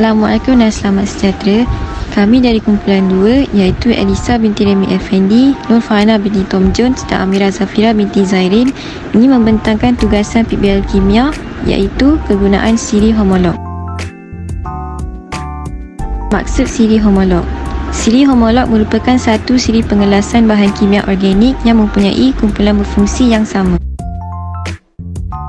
Assalamualaikum dan selamat sejahtera. Kami dari kumpulan 2 iaitu Elisa binti Remy Effendi, Nur Farhana binti Tom Jones dan Amira Zafira binti Zairin ini membentangkan tugasan PBL Kimia iaitu kegunaan siri homolog. Maksud siri homolog. Siri homolog merupakan satu siri pengelasan bahan kimia organik yang mempunyai kumpulan berfungsi yang sama.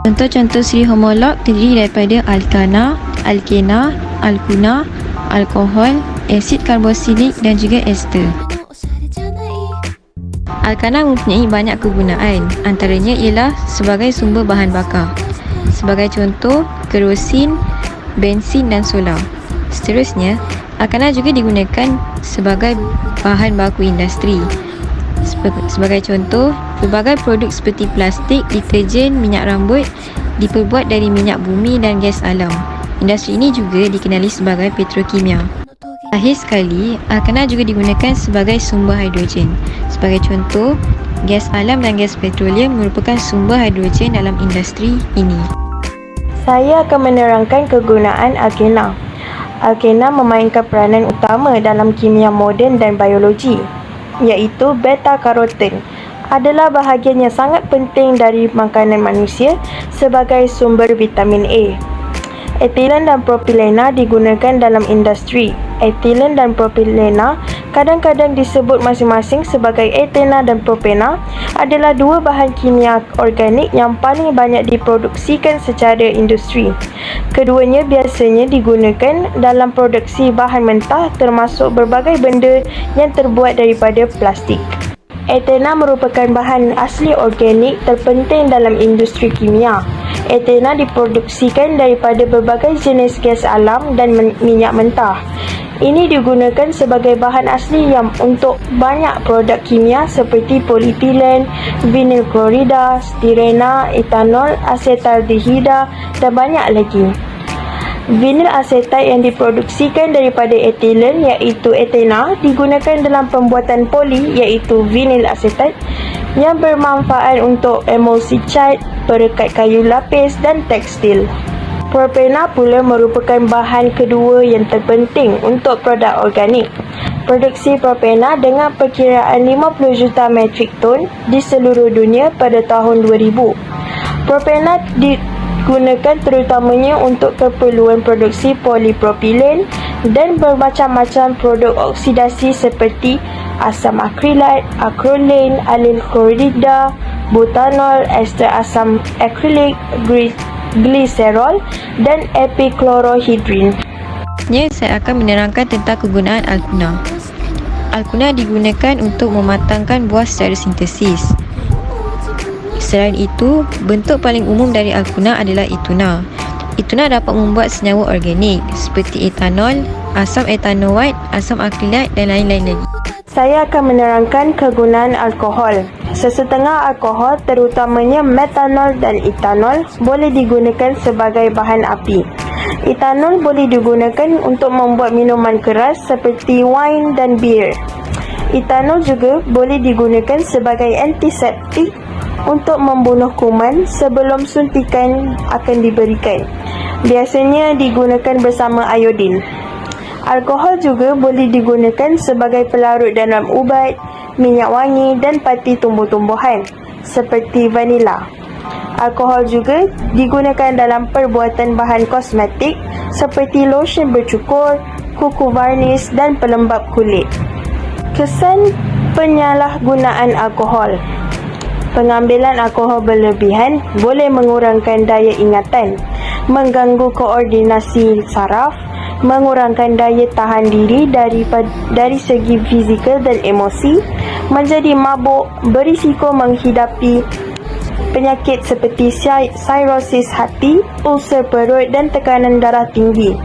Contoh-contoh siri homolog terdiri daripada alkana, alkena, alkuna, alkohol, asid karboksilik dan juga ester. Alkana mempunyai banyak kegunaan, antaranya ialah sebagai sumber bahan bakar. Sebagai contoh, kerosin, bensin dan solar. Seterusnya, alkana juga digunakan sebagai bahan baku industri. Sebagai contoh, pelbagai produk seperti plastik, deterjen, minyak rambut diperbuat dari minyak bumi dan gas alam. Industri ini juga dikenali sebagai petrokimia. Akhir sekali, alkana juga digunakan sebagai sumber hidrogen. Sebagai contoh, gas alam dan gas petroleum merupakan sumber hidrogen dalam industri ini. Saya akan menerangkan kegunaan alkena. Alkena memainkan peranan utama dalam kimia moden dan biologi, iaitu beta-karoten adalah bahagian yang sangat penting dari makanan manusia sebagai sumber vitamin A. Etilen dan propilena digunakan dalam industri. Etilen dan propilena kadang-kadang disebut masing-masing sebagai etena dan propena adalah dua bahan kimia organik yang paling banyak diproduksikan secara industri. Keduanya biasanya digunakan dalam produksi bahan mentah termasuk berbagai benda yang terbuat daripada plastik. Etena merupakan bahan asli organik terpenting dalam industri kimia. Etena diproduksikan daripada berbagai jenis gas alam dan minyak mentah. Ini digunakan sebagai bahan asli yang untuk banyak produk kimia seperti polietilen, vinyl klorida, stirena, etanol, asetaldehida dan banyak lagi. Vinyl asetat yang diproduksikan daripada etilen iaitu etena digunakan dalam pembuatan poli iaitu vinyl asetat yang bermanfaat untuk emulsi cat, perekat kayu lapis dan tekstil. Propena pula merupakan bahan kedua yang terpenting untuk produk organik. Produksi propena dengan perkiraan 50 juta metrik ton di seluruh dunia pada tahun 2000. Propena digunakan terutamanya untuk keperluan produksi polipropilen dan bermacam-macam produk oksidasi seperti asam akrilat, akrolin, alil klorida, butanol, ester asam akrilik, gliserol dan epiklorohidrin. Saya akan menerangkan tentang kegunaan alkuna. Alkuna digunakan untuk mematangkan buah secara sintesis. Selain itu, bentuk paling umum dari alkuna adalah etuna. Etuna dapat membuat senyawa organik seperti etanol, asam etanoat, asam akrilat dan lain-lain lagi. Saya akan menerangkan kegunaan alkohol. Sesetengah alkohol, terutamanya metanol dan etanol, boleh digunakan sebagai bahan api. Etanol boleh digunakan untuk membuat minuman keras seperti wine dan bir. Etanol juga boleh digunakan sebagai antiseptik untuk membunuh kuman sebelum suntikan akan diberikan. Biasanya digunakan bersama iodin. Alkohol juga boleh digunakan sebagai pelarut dalam ubat, minyak wangi dan pati tumbuh-tumbuhan seperti vanila. Alkohol juga digunakan dalam perbuatan bahan kosmetik seperti lotion bercukur, kuku varnis dan pelembap kulit. Kesan penyalahgunaan alkohol. Pengambilan alkohol berlebihan boleh mengurangkan daya ingatan, mengganggu koordinasi saraf, mengurangkan daya tahan diri dari segi fizikal dan emosi, menjadi mabuk, berisiko menghidapi penyakit seperti sirosis hati, ulcer perut dan tekanan darah tinggi,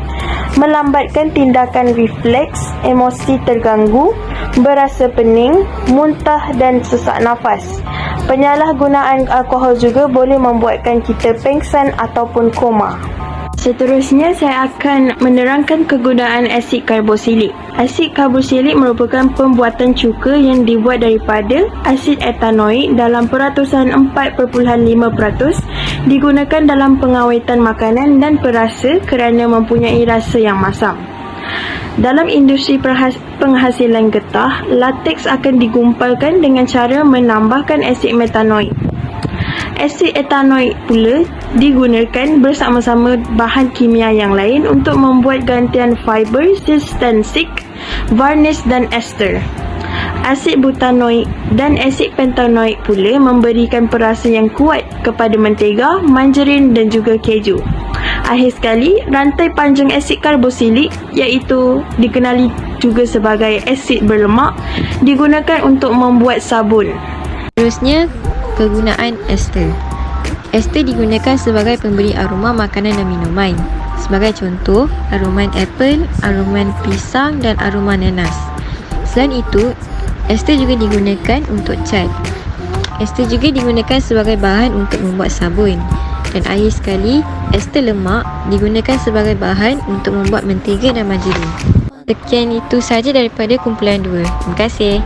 melambatkan tindakan refleks, emosi terganggu, berasa pening, muntah dan sesak nafas. Penyalahgunaan alkohol juga boleh membuatkan kita pengsan ataupun koma. Seterusnya, saya akan menerangkan kegunaan asid karboksilik. Asid karboksilik merupakan pembuatan cuka yang dibuat daripada asid etanoik dalam peratusan 4.5%, digunakan dalam pengawetan makanan dan perasa kerana mempunyai rasa yang masam. Dalam industri penghasilan getah, lateks akan digumpalkan dengan cara menambahkan asid metanoik. Asid etanoik pula digunakan bersama-sama bahan kimia yang lain untuk membuat gantian fiber, sustansik, varnish dan ester. Asid butanoik dan asid pentanoik pula memberikan perasa yang kuat kepada mentega, margarin dan juga keju. Akhir sekali, rantai panjang asid karboksilik, iaitu dikenali juga sebagai asid berlemak, digunakan untuk membuat sabun. Seterusnya, kegunaan ester. Ester digunakan sebagai pemberi aroma makanan dan minuman. Sebagai contoh, aroman apel, aroman pisang dan aroma nanas. Selain itu, ester juga digunakan untuk cat. Ester juga digunakan sebagai bahan untuk membuat sabun. Dan akhir sekali, ester lemak digunakan sebagai bahan untuk membuat mentega dan margarin. Sekian itu saja daripada kumpulan 2. Terima kasih.